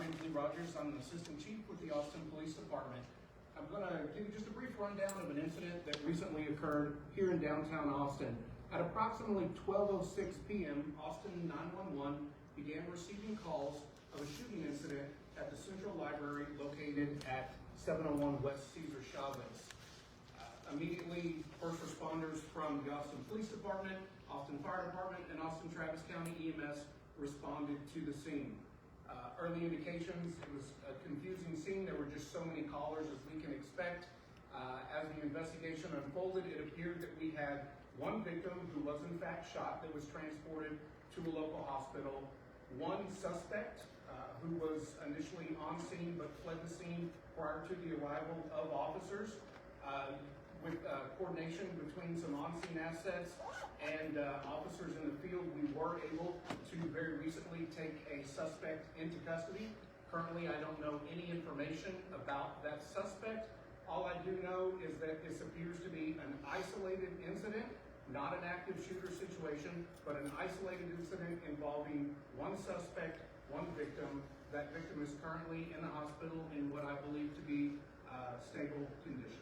My name is Lee Rogers. I'm an assistant chief with the Austin Police Department. I'm going to give you just a brief rundown of an incident that recently occurred here in downtown Austin. At approximately 12:06 p.m., Austin 911 began receiving calls of a shooting incident at the Central Library located at 701 West Cesar Chavez. Immediately, first responders from the Austin Police Department, Austin Fire Department, and Austin Travis County EMS responded to the scene. Early indications, it was a confusing scene. There were just so many callers as we can expect. As the investigation unfolded, it appeared that we had one victim who was in fact shot that was transported to a local hospital, one suspect who was initially on scene but fled the scene prior to the arrival of officers. With coordination between some on-scene assets and officers in the field, we were able to very recently take a suspect into custody. Currently, I don't know any information about that suspect. All I do know is that this appears to be an isolated incident, not an active shooter situation, but an isolated incident involving one suspect, one victim. That victim is currently in the hospital in what I believe to be stable condition.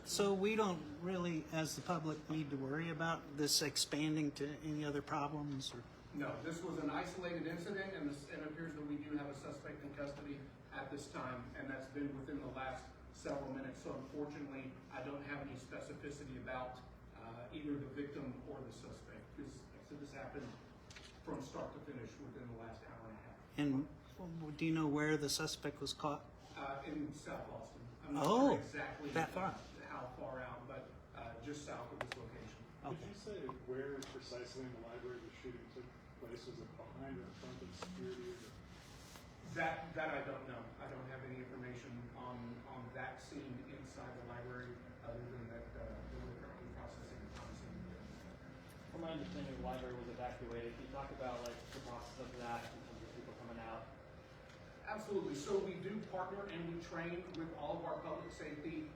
So we don't really, as the public, need to worry about this expanding to any other problems? Or? No, this was an isolated incident, and it appears that we do have a suspect in custody at this time, and that's been within the last several minutes. So unfortunately, I don't have any specificity about either the victim or the suspect, because this happened from start to finish within the last hour and a half. And do you know where the suspect was caught? In South Austin. I'm not sure exactly that far. How far out, but just south of this location. Could you say where precisely in the library the shooting took place? Was it behind or in front of security? That I don't know. I don't have any information on that scene inside the library, other than that we're currently processing the crime scene. From my understanding, the library was evacuated. Can you talk about like the process of that in terms of people coming out? Absolutely. So we do partner and we train with all of our public safety,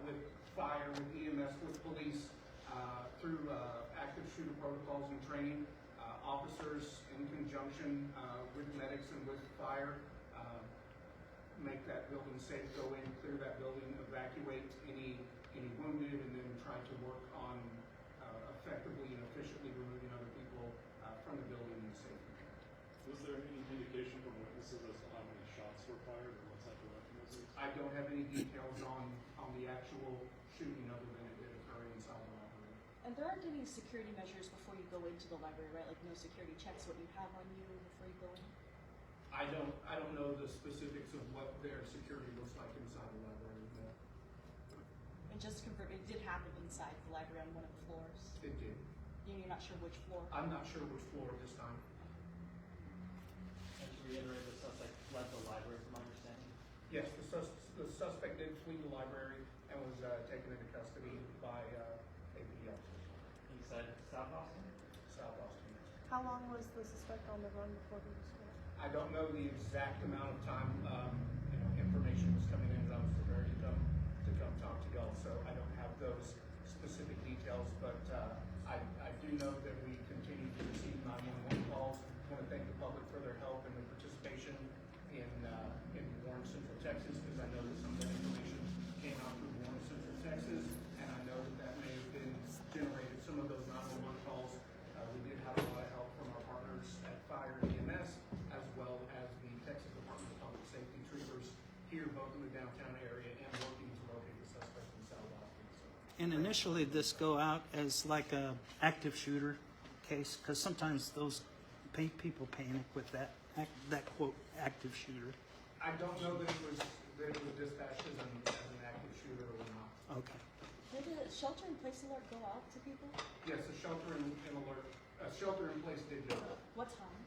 with fire, with EMS, with police, through active shooter protocols and training. Officers in conjunction with medics and with fire make that building safe, go in, clear that building, evacuate any wounded, and then try to work on effectively and efficiently removing other people from the building in safety. Was there any indication from witnesses as to how many shots were fired or what type of weapon was used? I don't have any details on the actual shooting other than it did occur inside the library. And there aren't any security measures before you go into the library, right? Like no security checks what you have on you before you go in? I don't know the specifics of what their security looks like inside the library. No. And just to confirm, it did happen inside the library on one of the floors? It did. You're not sure which floor? I'm not sure which floor at this time. And to reiterate, the suspect fled the library, from my understanding. Yes, the suspect did flee the library and was taken into custody by APD officers. You said South Austin? South Austin. How long was the suspect on the run before he was caught? I don't know the exact amount of time. Information was coming in that I was prepared to come talk to y'all, so I don't have those specific details, but I do know that we continue to receive 911 calls. I want to thank the public for their help and their participation in Warren Central Texas, because I know that some of that information came out through Warren Central Texas, and I know that may have been generated. Some of those 911 calls, we did have a lot of help from our partners at Fire and EMS, as well as the Texas Department of Public Safety troopers here, both in the downtown area and working to locate the suspect in South Austin. So. And initially, this go out as like a active shooter case, because sometimes those people panic with that quote active shooter. I don't know that it was dispatched as an active shooter or not. Okay. Did the shelter-in-place alert go out to people? Yes, a shelter-in-place did go out. What time?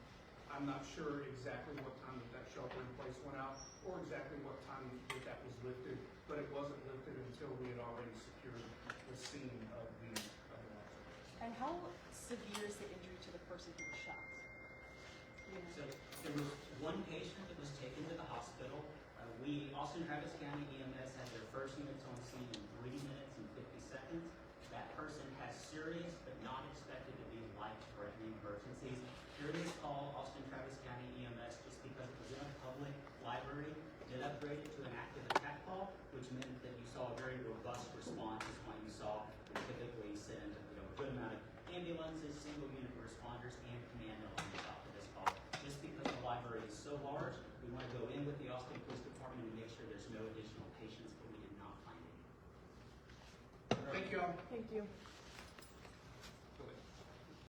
I'm not sure exactly what time that shelter-in-place went out, or exactly what time that was lifted, but it wasn't lifted until we had already secured the scene of the accident. And how severe is the injury to the person who was shot? So there was one patient that was taken to the hospital. Austin Travis County EMS had their first units on scene in 3 minutes and 50 seconds. That person has serious but not expected to be life-threatening emergencies upgraded to an active attack call, which meant that you saw a very robust response, is why you saw we typically send a good amount of ambulances, single unit responders, and command elements out to this call. Just because the library is so large, we want to go in with the Austin Police Department and make sure there's no additional patients, but we did not find any. Thank you all. Thank you.